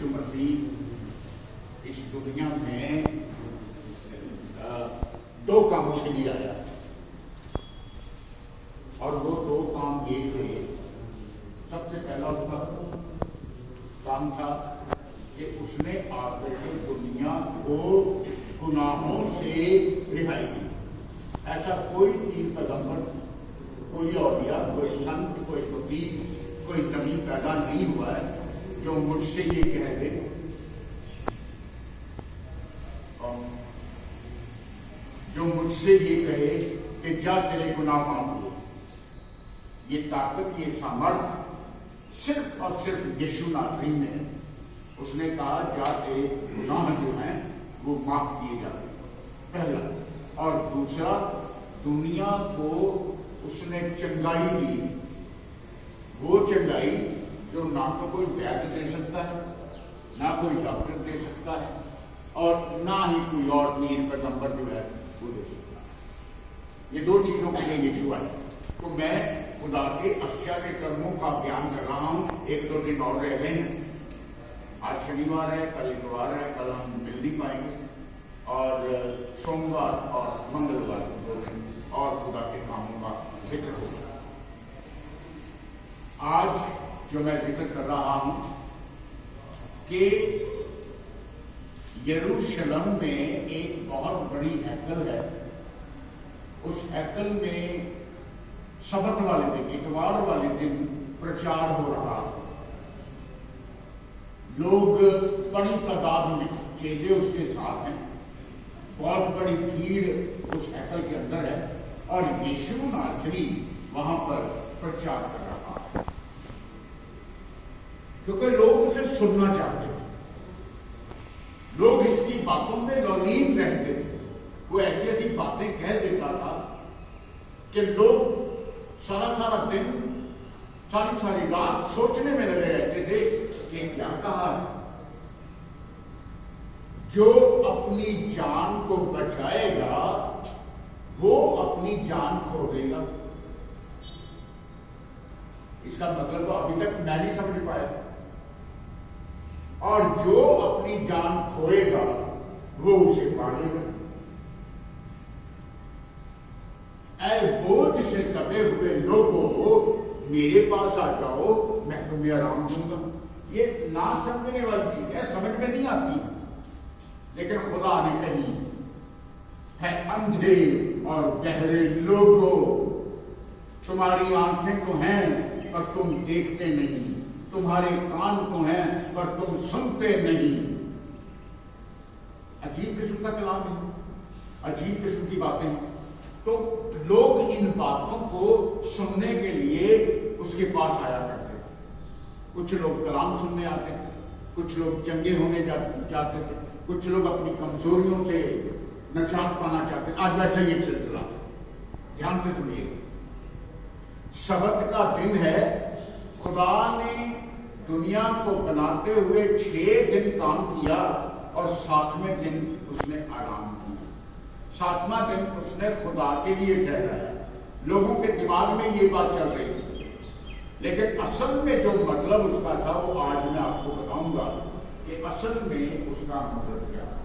यीशु मसीह इस दुनिया में दो कामों के लिए आया और वो दो काम ये थे। सबसे पहला उसका काम था कि उसने आकर के दुनिया को गुनाहों से रिहाई दी। ऐसा कोई तीन पैगंबर, कोई औलिया, कोई संत, कोई फकीर, कोई नबी पैदा नहीं हुआ है जो मुझसे ये कह दे कहे कि जा तेरे गुनाह माफ हो। ये ताकत, ये सामर्थ सिर्फ और सिर्फ यीशु नासरी ने है। उसने कहा जा तेरे गुनाह जो हैं वो माफ किए जाते, पहला। और दूसरा, दुनिया को उसने चंगाई दी, वो चंगाई जो ना तो कोई वैद्य दे सकता है, ना कोई डॉक्टर दे सकता है, और ना ही कोई और नीर पैगंबर जो है वो दे सकता है। ये दो चीजों के लिए यीशु आए। तो मैं खुदा के आश्चर्य कर्मों का बयान कर रहा हूं। एक दो दिन और रह गए हैं। आज शनिवार है, कल इतवार है, कल हम मिल नहीं पाएंगे, और सोमवार और मंगलवार दो दिन और खुदा के कामों का जिक्र होगा। आज जो मैं जिक्र कर रहा हूं कि यरूशलेम में एक बहुत बड़ी हैकल है। उस हैकल में सबत वाले दिन, इतवार वाले दिन प्रचार हो रहा है। लोग बड़ी तादाद में, चेले उसके साथ हैं, बहुत बड़ी भीड़ उस हैकल के अंदर है, और यीशु नासरी वहां पर प्रचार कर रहा है, क्योंकि लोग उसे सुनना चाहते थे। लोग इसकी बातों में लौलीन रहते थे। वो ऐसी ऐसी बातें कह देता था कि लोग सारा सारा दिन, सारी सारी रात सोचने में लगे रहते थे कि क्या कहा है। जो अपनी जान को बचाएगा वो अपनी जान खो देगा। इसका मतलब तो अभी तक मैं नहीं समझ पाया। और जो अपनी जान खोएगा वो उसे पालेगा। ऐ बोझ से दबे हुए लोगों, मेरे पास आ जाओ, मैं तुम्हें आराम दूंगा। ये ना समझने वाली चीज है, समझ में नहीं आती, लेकिन खुदा ने कही है, अंधे और बहरे लोगों, तुम्हारी आंखें तो हैं पर तुम देखते नहीं, तुम्हारे कान तो हैं पर तुम सुनते नहीं। अजीब किस्म का कलाम है, अजीब किस्म की बातें। तो लोग इन बातों को सुनने के लिए उसके पास आया करते थे। कुछ लोग कलाम सुनने आते थे, कुछ लोग चंगे होने जाते थे, कुछ लोग अपनी कमजोरियों से निजात पाना चाहते थे। आज वैसा ही एक सिलसिला, ध्यान से सुनिए। सबत का दिन है। खुदा ने दुनिया को बनाते हुए 6 दिन काम किया और 7वें दिन उसने आराम किया। 7वां दिन उसने खुदा के लिए ठहराया। लोगों के दिमाग में ये बात चल रही थी, लेकिन असल में जो मतलब उसका था वो आज मैं आपको बताऊंगा कि असल में उसका मतलब क्या है।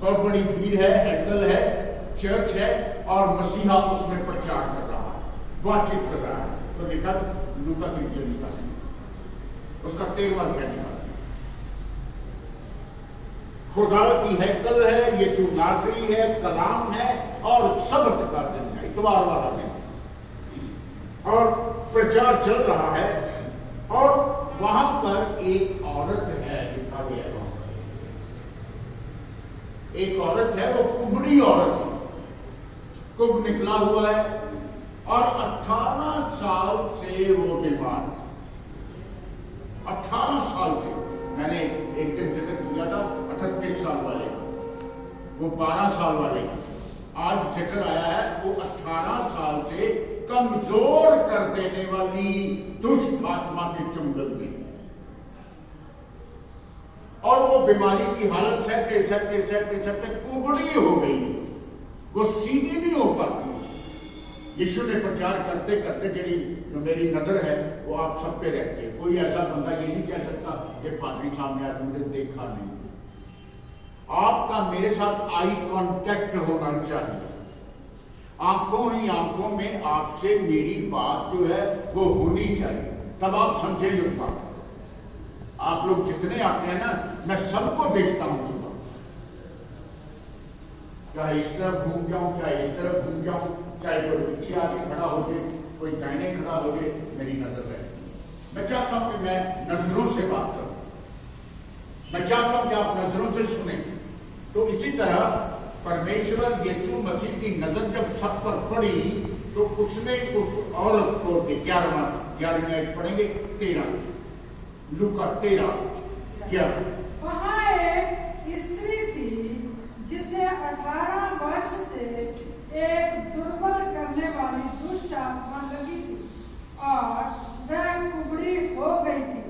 बहुत बड़ी भीड़ है, हैकल है, चर्च है, और मसीहा उसमें प्रचार कर रहा है, बातचीत कर रहा है। तो लिखा लूका की इंजील लिखा है, उसका 13वां अध्याय लिखा है। खुदा की हैकल है, यीशु नासरी है, कलाम है, और सबत का दिन है, इतवार वाला दिन, और प्रचार चल रहा है। और वहां पर एक औरत है, लिखा गया है, एक औरत है, वो कुबड़ी औरत है, कुब निकला हुआ है, और 18 साल से वो बीमार, 18 साल से। मैंने एक दिन जिक्र किया था 38 साल वाले, वो 12 साल वाले। आज जिक्र आया है वो 18 साल से कमजोर कर देने वाली दुष्ट आत्मा के चुंगल में, और वो बीमारी की हालत सहते सहते सहते सहते कुबड़ी हो गई। वो सीधी नहीं हो पाती। यीशु ने प्रचार करते करते जी जो मेरी नजर है वो आप सब पे रहती है। कोई ऐसा बंदा ये नहीं कह सकता कि पादरी साहब ने आज मुझे देखा नहीं। आपका मेरे साथ आई कांटेक्ट होना चाहिए, आंखों ही आंखों में आपसे मेरी बात जो है वो होनी चाहिए, तब आप समझेंगे उस बात। आप लोग जितने आते हैं ना, मैं सबको देखता हूं सुबह, चाहे इस तरफ घूम जाऊं चाहे इस तरफ घूम जाऊं, चाहे कोई पीछे आके खड़ा हो जाए कोई दाहिने खड़ा हो जाए, मेरी नजर है। मैं चाहता हूं कि मैं नजरों से बात करूं, मैं चाहता हूं कि आप नजरों से सुने। तो इसी तरह परमेश्वर यीशु मसीह की नजर जब सब पर पड़ी तो उसने उस औरत को 11वां पढ़ेंगे 13 लूका 13:11। वहाँ एक स्त्री थी जिसे 18 वर्ष से एक दुर्बल करने वाली दुष्ट आत्मा लगी थी और वह कुबड़ी हो गई थी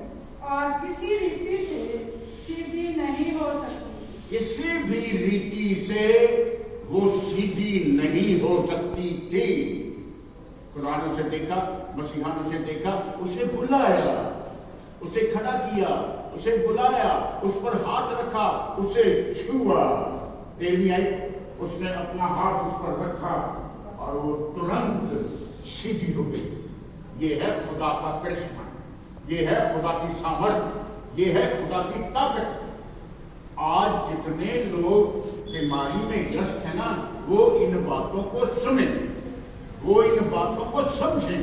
और किसी रीति से सीधी नहीं हो सकती। किसी भी रीति से वो सीधी नहीं हो सकती थी। कुरानों से देखा, मसीहानों से देखा, उसे बुलाया, उसे खड़ा किया, उसे बुलाया, उस पर हाथ रखा, उसे छुआ, देर नहीं आई, उसने अपना हाथ उस पर रखा और वो तुरंत सीधी हो गई। ये है खुदा का करिश्मा, ये है खुदा की सामर्थ्य, ये है खुदा की ताकत। आज जितने लोग बीमारी में ग्रस्त है ना, वो इन बातों को सुने, वो इन बातों को समझे।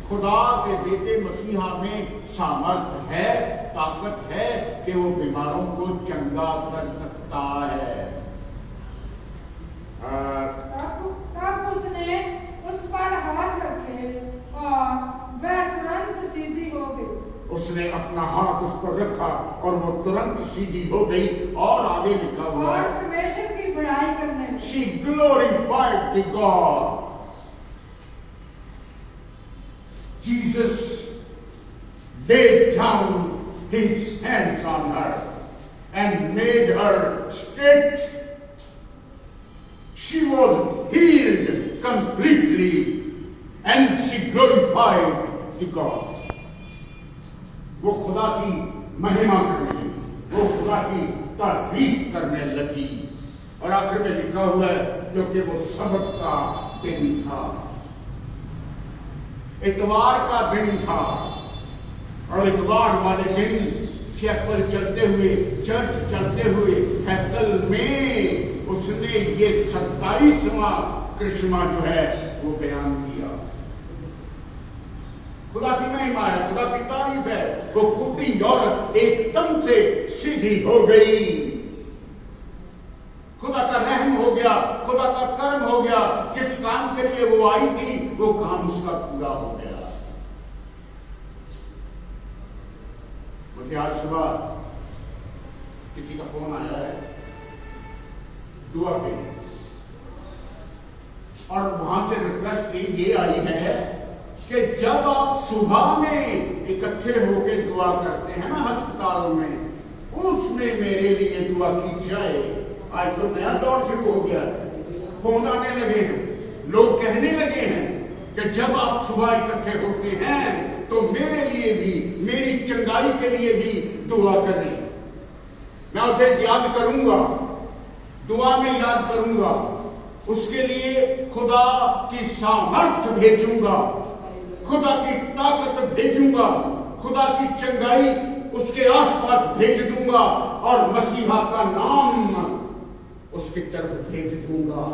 खुदा के बेटे मसीहा में सामर्थ्य है, ताकत है कि वो बीमारों को चंगा कर सकता है। तब उसने उस पर हाथ रखे और वह तुरंत सीधी हो गई। उसने अपना हाथ उस पर रखा और वो तुरंत सीधी हो गई। और आगे लिखा हुआ है, और परमेश्वर की बड़ाई करने लगी। She glorified the God. Jesus laid down his hands on her and made her straight. She was healed completely and she glorified the God. वो खुदा की महिमा करने लगी, वो खुदा की तारीफ करने लगी। और आखिर में लिखा हुआ है क्योंकि वो सबत का दिन था, इतवार का दिन था, और इतवार वाले दिन चैपल चलते हुए, चर्च चलते हुए, हैकल में उसने ये 27वां करिश्मा जो है वो बयान किया। खुदा की महिमा है, खुदा की तारीफ है। वो कुबड़ी औरत एकदम से सीधी हो गई। खुदा का रहम हो गया, खुदा का कर्म हो गया। जिस काम के लिए वो आई थी वो काम उसका पूरा हो गया। मुझे आज सुबह किसी का फोन आया है दुआ के लिए, और वहां से रिक्वेस्ट ये आई है कि जब आप सुबह में इकट्ठे होकर दुआ करते हैं ना अस्पतालों में, उसमें मेरे लिए दुआ की जाए। आज तो नया दौर शुरू हो गया है, फोन आने लगे हैं, लोग कहने लगे हैं कि जब आप सुबह इकट्ठे होते हैं तो मेरे लिए भी, मेरी चंगाई के लिए भी दुआ करें। मैं उसे याद करूंगा, दुआ में याद करूंगा, उसके लिए खुदा की सामर्थ्य भेजूंगा, खुदा की ताकत भेजूंगा, खुदा की चंगाई उसके आसपास भेज दूंगा और मसीहा का नाम उसकी तरफ भेज दूंगा।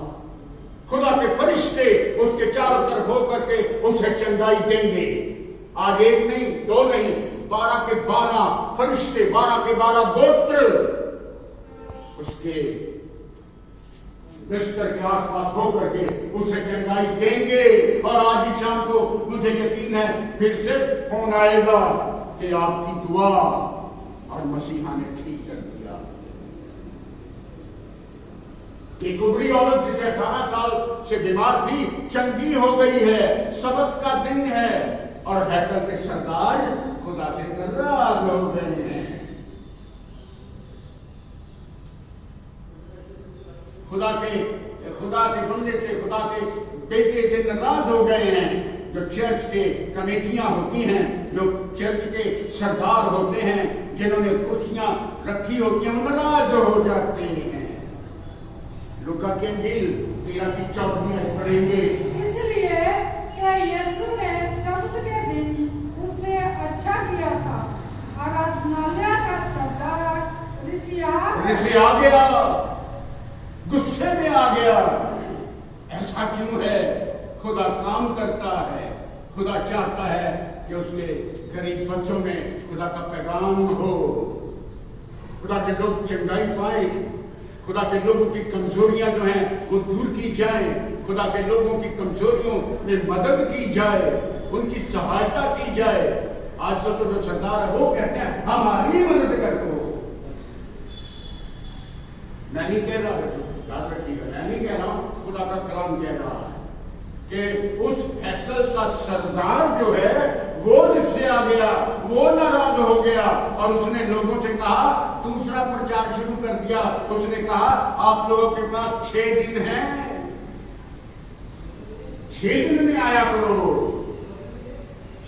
खुदा के फरिश्ते उसके चारों तरफ होकर के उसे चंगाई देंगे। आज एक नहीं, दो नहीं, 12 के 12 फरिश्ते, 12 के 12 गोत्र उसके बिस्तर के आसपास होकर के उसे चंगाई देंगे। और आज ही शाम को मुझे यकीन है फिर से फोन आएगा कि आपकी दुआ और मसीहा ने ठीक कर दिया। एक उबड़ी औरत जिसे 18 साल से बीमार थी, चंगी हो गई है। सबत का दिन है और हैकल के सरदार खुदा से नाराज हो गए हैं। खुदा के बंदे से, खुदा के बेटे से नाराज हो गए हैं। जो चर्च के कमेटियां होती हैं, जो चर्च के सरदार होते हैं, जिन्होंने कुर्सियां रखी होती हैं, वो नाराज हो जाते हैं। लूका की इंजील 13 की 14 पढ़ेंगे। इसलिए कि यीशु ने सब्त के दिन उससे अच्छा किया था। आराधनालय का सरदार रिसिया गया, गुस्से में आ गया। ऐसा क्यों है? खुदा काम करता है, खुदा चाहता है कि उसके गरीब बच्चों में खुदा का पैगाम हो, खुदा के लोग चंगाई पाए, खुदा के लोगों की कमजोरियां जो हैं वो दूर की जाए, खुदा के लोगों की कमजोरियों में मदद की जाए, उनकी सहायता की जाए। आजकल तो जो सरदार है वो कहते हैं हमारी मदद कर दो। मैं नहीं कह रहा बच्चों, याद रखिएगा, मैं नहीं कह रहा हूं, खुदा का कलाम कह रहा है कि उस हैकल का सरदार जो है वो जिससे आ गया, वो नाराज हो गया और उसने लोगों से कहा, दूसरा प्रचार शुरू कर दिया। उसने कहा आप लोगों के पास 6 दिन हैं, 6 दिन में आया करो।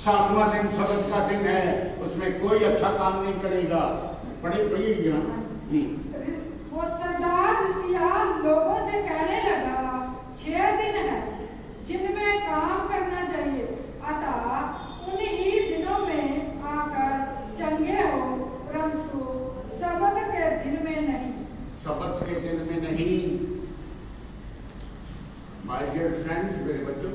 7वां दिन सब्त का दिन है, उसमें कोई अच्छा काम नहीं करेगा। पढ़िए वो सरदार रिसिया लोगों से कहने लगा, 6 दिन है जिनमें काम करना चाहिए, अतः उन्हीं दिनों में आकर चंगे हो, परंतु सब्त के दिन में नहीं। सब्त के दिन में नहीं। माय डियर फ्रेंड्स, मेरे बच्चों,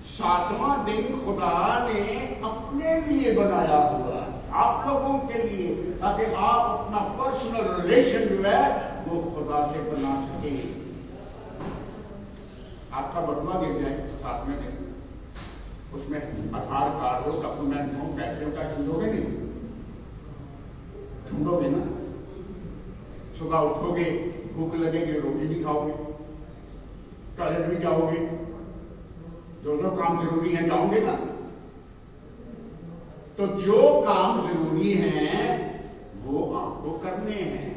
7वां दिन खुदा ने अपने लिए बनाया हुआ, आप लोगों के लिए, ताकि आप अपना पर्सनल रिलेशन जो है वो खुदा से बना सके। आपका बटुआ गिर जाए 7वें दिन, उसमें आधार कार्ड हो, डॉक्यूमेंट हो, पैसे का ढूंढोगे नहीं, ढूंढोगे ना। सुबह उठोगे, भूख लगेगी, रोटी भी खाओगे, टॉयलेट भी जाओगे, जो काम जरूरी है जाओगे ना। तो जो काम जरूरी हैं वो आपको करने हैं।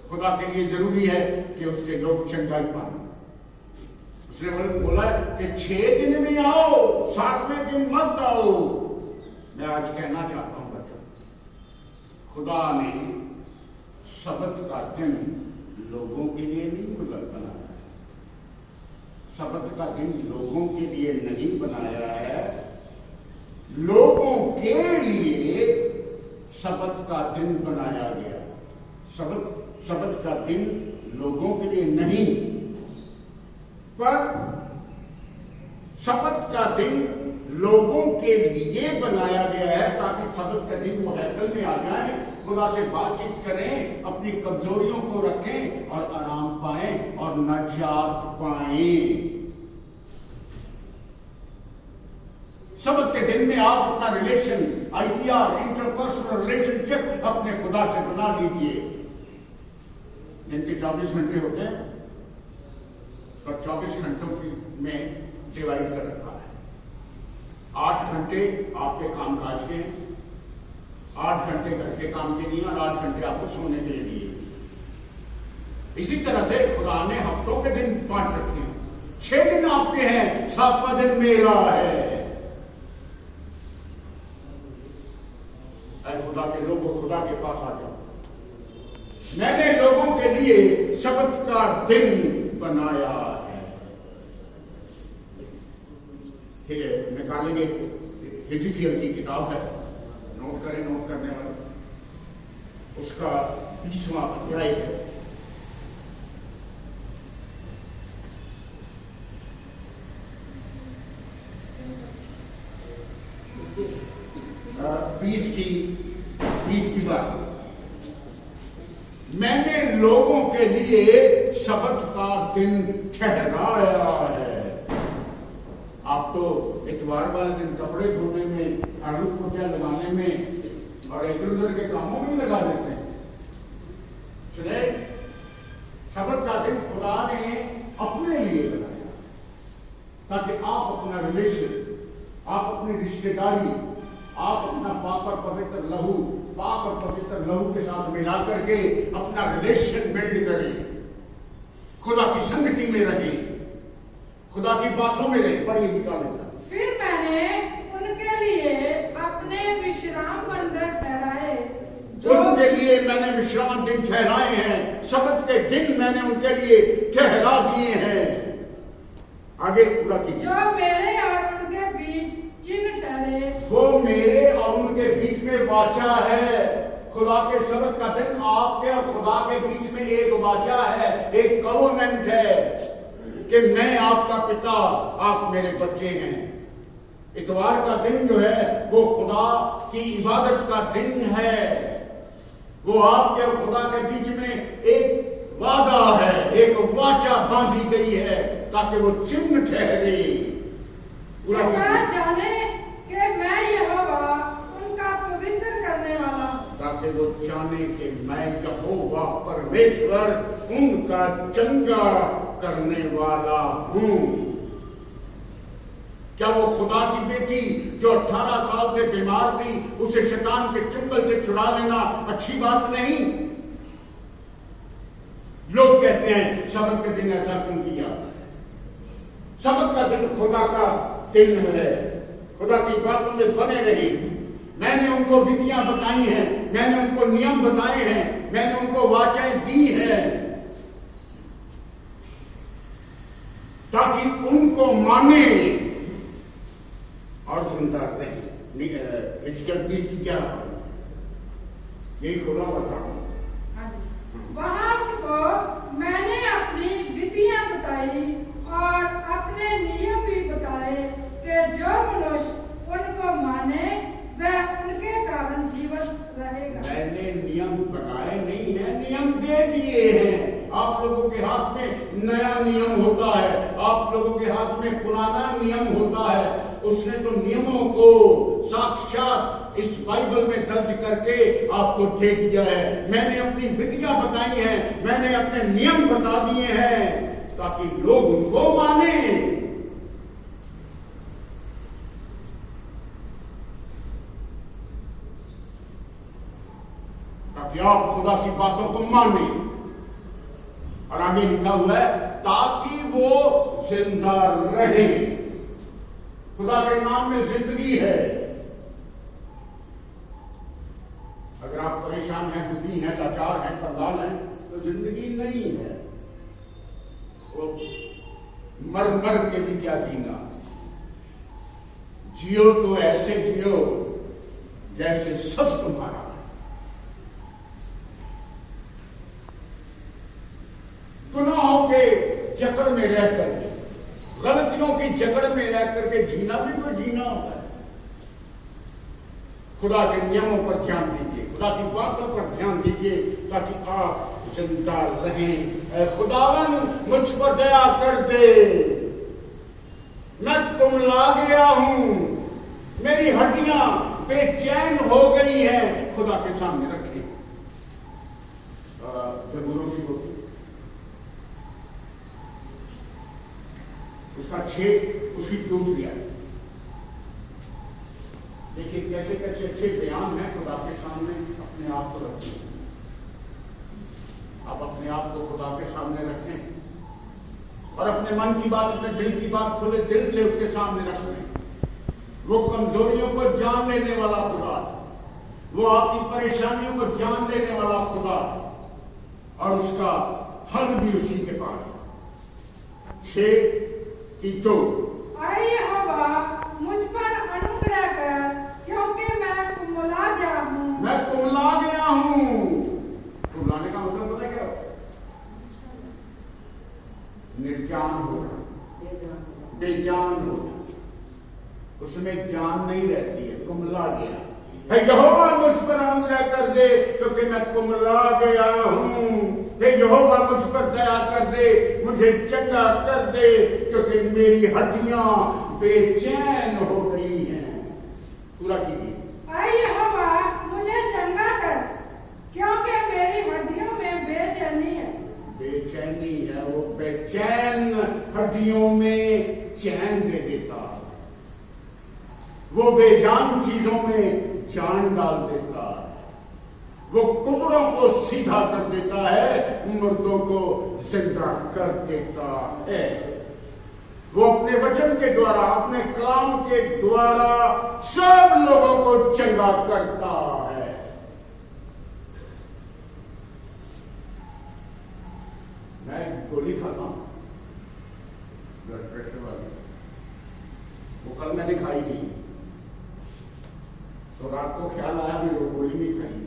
खुदा के लिए जरूरी है कि उसके लोग चंगाई पाए। उसने बोला कि 6 दिन में आओ, 7वें दिन मत आओ। मैं आज कहना चाहता हूं बच्चों, खुदा ने सब्त का दिन लोगों के लिए नहीं बनाया, सब्त का दिन लोगों के लिए नहीं बनाया है, लोगों के लिए सब्त का दिन बनाया गया। सब्त का दिन लोगों के लिए नहीं, पर सब्त का दिन लोगों के लिए बनाया गया है, ताकि सब्त का दिन वो हैकल में आ जाए, खुदा से बातचीत करें, अपनी कमजोरियों को रखें और आराम पाएं और नजात पाएं। सब्त के दिन में आप अपना रिलेशन, IPR, इंटरपर्सनल रिलेशनशिप अपने खुदा से बना लीजिए। दिन के 24 घंटे होते हैं, पर 24 घंटों में डिवाइड कर रखा है। 8 घंटे आपके कामकाज के, 8 घंटे घर के काम के लिए और 8 घंटे आपको सोने के लिए। इसी तरह से खुदा ने हफ्तों के दिन बांट रखे हैं। 6 दिन आपके हैं, 7वां दिन मेरा है। खुदा के लोगों, खुदा के पास आ जाओ। मैंने लोगों के लिए सब्त का दिन बनाया है। ठीक है, निकालेंगे, हिजकिय्याह की किताब है, नोट करें, नोट करने वाले, उसका 20वां अध्याय है। बीस की बात, मैंने लोगों के लिए सब्त का दिन ठहराया है। आप तो इतवार वाले दिन कपड़े धोने में, झाड़ू पोछा लगाने में और इधर उधर के कामों में लगा देते हैं। सुने, सब्त का दिन खुदा ने अपने लिए बनाया, ताकि आप अपना रिलेशन, आप अपनी रिश्तेदारी, आप अपना पाक और पवित्र लहू, पाक और पवित्र लहू के साथ मिला करके अपना रिलेशन बिल्ड करें। खुदा की संगति में रहे, खुदा की बातों में रहे। पर ये निकाले था। फिर मैंने उनके लिए अपने विश्राम मंदिर ठहराए, उनके लिए मैंने विश्राम दिन ठहराए हैं, सब्त के दिन मैंने उनके लिए ठहरा दिए हैं। आगे पूरा कीजिए। जो मेरे और उनके बीच चिन्ह ठहरे, वो मेरे और उनके बीच में वाचा है। खुदा के सब्त का दिन आपके और खुदा के बीच में एक वाचा है, एक कवोनेंट है कि मैं आपका पिता, आप मेरे बच्चे हैं। इतवार का दिन जो है वो खुदा की इबादत का दिन है। वो आपके और खुदा के बीच में एक वादा है, एक वाचा बांधी गई है ताकि वो चिन्ह ठहरे। पूरा जाने कि मैं यहोवा उनका पवित्र करने वाला, ताकि वो जाने कि मैं यहोवा परमेश्वर उनका चंगा करने वाला हूं। क्या वो खुदा की बेटी जो 18 साल से बीमार थी, उसे शैतान के चंगल से छुड़ा लेना अच्छी बात नहीं? लोग कहते हैं सब्त के दिन ऐसा क्यों किया? सब्त का दिन खुदा का दिन है, खुदा की बातों में बने रहे। मैंने उनको विधियां बताई हैं, मैंने उनको नियम बताए हैं, मैंने उनको वाचाएं दी हैं ताकि उनको माने और जिंदा रहे। हिजकिय्याह 20 की क्या यही खुला हुआ था। वहां उनको मैंने अपनी विधियां बताई और अपने नियम भी बताए कि जो मनुष्य उनको माने वह उनके कारण जीवित रहेगा। मैंने नियम बनाए नहीं है, नियम दे दिए हैं। आप लोगों के हाथ में नया नियम होता है, आप लोगों के हाथ में पुराना नियम होता है। उसने तो नियमों को साक्षात इस बाइबल में दर्ज करके आपको दे दिया है। मैंने अपनी विधियां बताई हैं, मैंने अपने नियम बता दिए हैं ताकि लोग उनको माने। ताकि आप खुदा की बातों को माने। और आगे लिखा हुआ है ताकि वो जिंदा रहे। खुदा के नाम में जिंदगी है। अगर आप परेशान हैं, दुखी हैं, लाचार हैं, कंगाल हैं, तो जिंदगी नहीं है। वो मर मर के भी क्या जीना। जियो तो ऐसे जियो जैसे सब तुम्हारा। गुनाहों के जकड़ में रहकर, गलतियों की जकड़ में रह करके जीना भी तो जीना होता है। खुदा के नियमों पर ध्यान दीजिए, खुदा की बातों पर ध्यान दीजिए ताकि आप जिंदा रहें। खुदावन मुझ पर दया कर दे, मैं कुम्हला गया हूं, मेरी हड्डियां बेचैन हो गई हैं। खुदा के सामने रखें। जबूरों की होती उसका 6 उसकी दूसरी है। देखिए कैसे कैसे अच्छे बयान है खुदा के सामने। अपने आप को रखें, आप अपने आप को खुदा के सामने रखें और अपने मन की बात, अपने दिल की बात खुले दिल से उसके सामने रखें। वो कमजोरियों को जान लेने वाला खुदा, वो आपकी परेशानियों को जान लेने वाला खुदा और उसका हल भी उसी के पास। 6 कि तो यहोवा मुझ पर अनुग्रह कर, क्योंकि मैं कुम्हला गया हूँ। मैं कुम्हला गया हूँ। कुम्हलाने का मतलब पता क्या? निर्जान होना, बेजान होना, उसमें जान नहीं रहती है। कुम्हला गया है। यहोवा मुझ पर अनुग्रह कर दे क्योंकि मैं कुम्हला गया हूँ। यहोवा मुझ पर दया कर दे, मुझे चंगा कर दे क्योंकि मेरी हड्डियां बेचैन हो गई हैं। पूरा कीजिए। यहोवा मुझे चंगा कर, क्योंकि मेरी हड्डियों में बेचैनी है। बेचैनी है, वो बेचैन हड्डियों में चैन दे देता, वो बेजान चीजों में जान डाल देता। वो कुकड़ों को सीधा कर देता है, मुर्दों को जिंदा कर देता है। वो अपने वचन के द्वारा, अपने कलाम के द्वारा सब लोगों को चंगा करता है। मैं गोली खाता हूं ब्लड प्रेशर वाली, वो कल मैंने खाई नहीं, तो रात को ख्याल आया भी वो गोली नहीं खाई।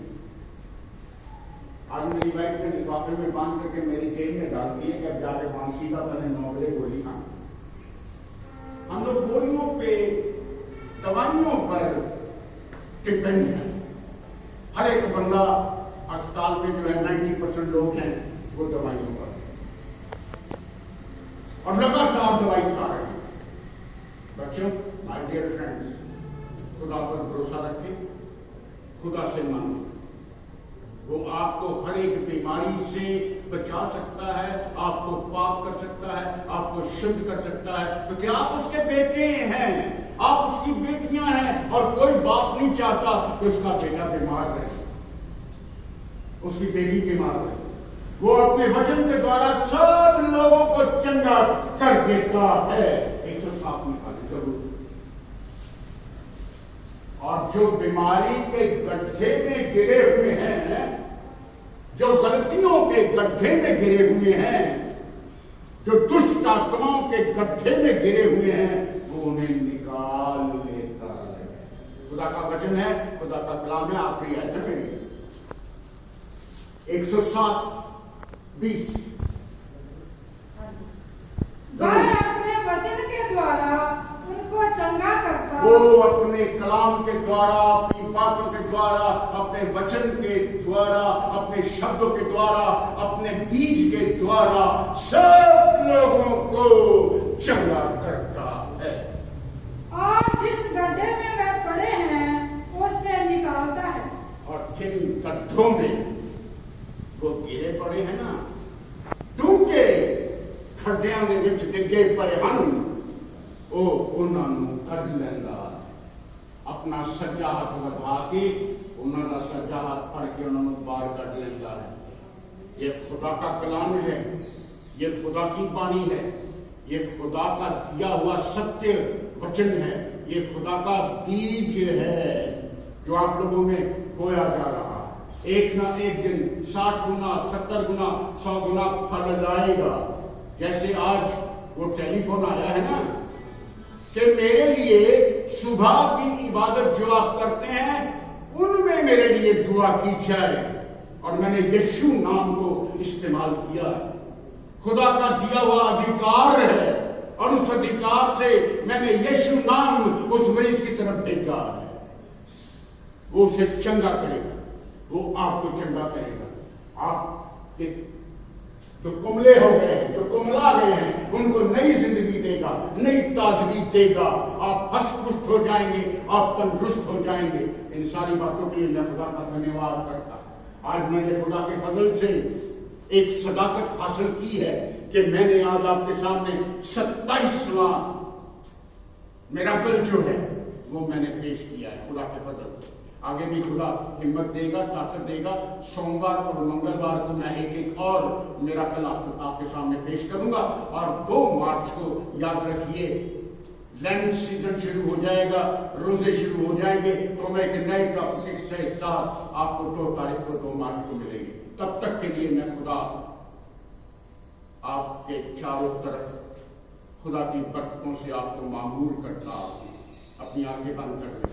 आज मेरी वाइफ ने लिफाफे में बांध करके मेरी जेब में डाल दी है कि अब जाके फांसी का मैंने 9 बजे गोली खा। हम लोग गोलियों पे, दवाइयों पर डिपेंड है। हर एक बंदा अस्पताल में जो है 90% लोग हैं वो दवाइयों पर, और लगातार दवाई खा रहे हैं। बच्चों, माय डियर फ्रेंड्स, खुदा पर भरोसा रखें, खुदा से मांगें। वो आपको हर एक बीमारी से बचा सकता है, आपको पाक कर सकता है, आपको शुद्ध कर सकता है, क्योंकि आप उसके बेटे हैं, आप उसकी बेटियां हैं। और कोई बाप नहीं चाहता कि उसका बेटा बीमार रहे, उसकी बेटी बीमार रहे। वो अपने वचन के द्वारा सब लोगों को चंगा कर देता है। 107 निकाले जरूर। और जो बीमारी के गड्ढे में गिरे हुए हैं, जो गलतियों के गड्ढे में गिरे हुए हैं, जो दुष्ट आत्माओं के गड्ढे में गिरे हुए हैं, वो उन्हें निकाल लेता है। खुदा का वचन है, खुदा का कलाम है। आखिरी आयत है मेरी 107:20। अपने वचन के द्वारा उनको चंगा करता, वो अपने कलाम के द्वारा, अपनी बातों के द्वारा, अपने वचन के द्वारा, अपने शब्दों के द्वारा, अपने बीज के द्वारा सब लोगों को चंगा करता है। और जिस गड्ढे में वे पड़े हैं उससे निकालता है। और जिन गड्ढों में वो गिरे पड़े हैं ना, डूंगे खड्डियां दे विच डिगे पए हन, ओ उन्होंने कढ लैंदा। अपना सज्जा हाथ वधा के उन्होंने सज्जा हाथ फड़ के उन्होंने बाहर कढ लैंदा है। ये खुदा का कलाम है, ये खुदा की बाणी है, ये खुदा का दिया हुआ सत्य वचन है, ये खुदा का बीज है जो आप लोगों में बोया जा रहा है। एक ना एक दिन 60 गुना, 70 गुना, 100 गुना फल लाएगा। जैसे आज वो टेलीफोन आया है ना कि मेरे लिए सुबह की इबादत जो आप करते हैं उनमें मेरे लिए दुआ की जाए, और मैंने यीशु नाम को इस्तेमाल किया है। खुदा का दिया हुआ अधिकार है, और उस अधिकार से मैंने यीशु नाम उस मरीज की तरफ भेजा है। वो उसे चंगा करेगा, वो आपको चंगा करेगा। आपके जो कुमले हो गए हैं, जो कुमला गए हैं, उनको नई जिंदगी देगा, नई ताजगी देगा। आप हष्ट-पुष्ट हो जाएंगे, आप तंदुरुस्त हो जाएंगे। इन सारी बातों के लिए मैं खुदा का धन्यवाद करता। आज मैंने खुदा के फजल से एक सदाकत हासिल की है कि मैंने आज आपके सामने 27वां मिराकल जो है वो मैंने पेश किया है खुदा के फजल से। आगे भी खुदा हिम्मत देगा, ताकत देगा। सोमवार और मंगलवार को मैं एक और मिराकल आपके सामने पेश करूंगा। और 2 मार्च को याद रखिए लैंड सीजन शुरू हो जाएगा, रोजे शुरू हो जाएंगे, तो मैं एक नए टॉपिक से साथ आपको 2 तारीख को 2 मार्च को मिलेंगे। तब तक के लिए मैं खुदा आपके चारों तरफ खुदा की बरकतों से आपको मामूर करता। अपनी आंखें बंद कर दें।